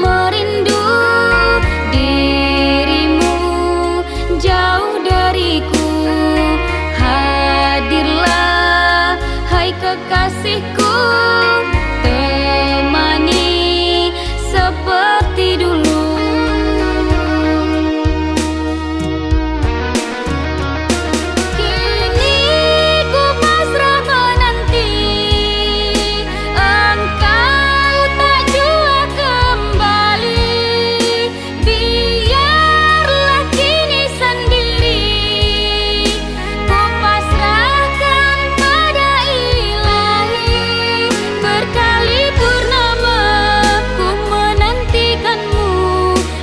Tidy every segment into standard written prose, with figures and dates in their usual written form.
merindu dirimu jauh dariku. Hadirlah hai kekasihku, temani seperti dulu.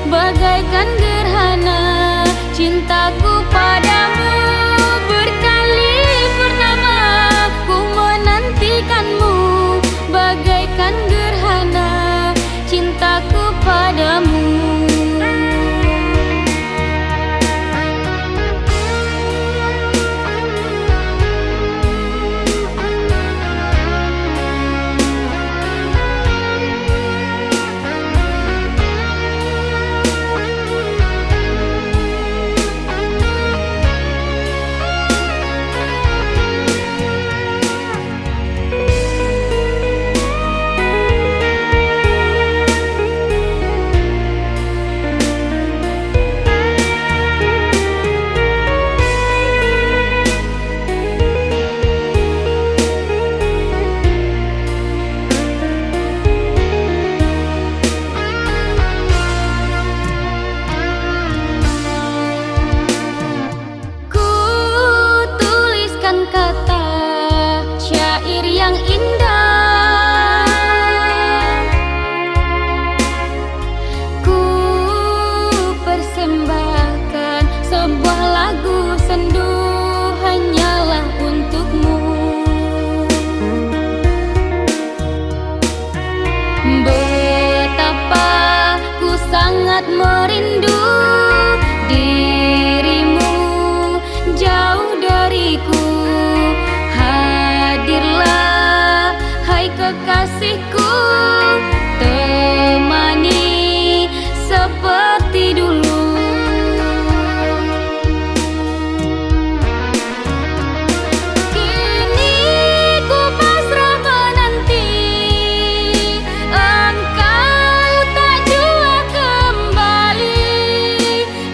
Bagaikan gerhana cintaku padamu, berkali purnama ku menantikanmu. Bagaikan gerhana cintaku padamu. Yang indah ku persembahkan, sebuah lagu sendu hanyalah untukmu. Betapa ku sangat merindu dirimu jauh dariku. Hadirlah hai kekasihku, temani seperti dulu. Kini ku pasrah menanti engkau tak jua kembali.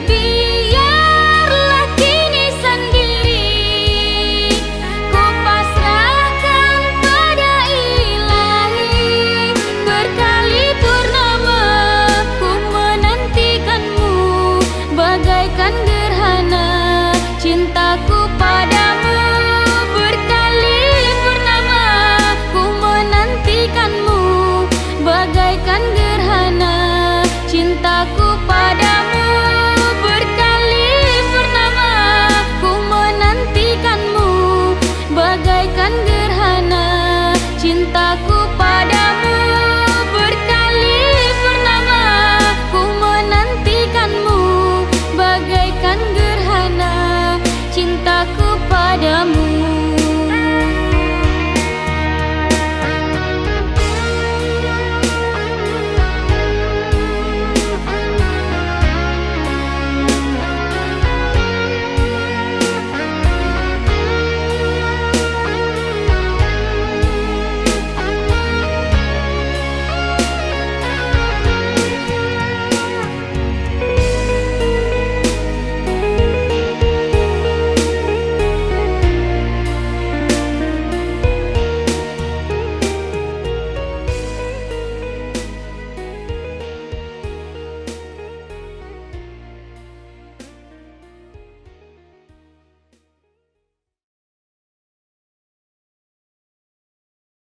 Biarlah kini sendiri ku pasrahkan pada ilahi. Berkali purnama ku menantikanmu, bagaikan gerhana cintaku padamu. Berkali purnama ku menantikanmu, bagaikan gerhana cintaku padamu. Berkali purnama ku menantikanmu, bagaikan gerhana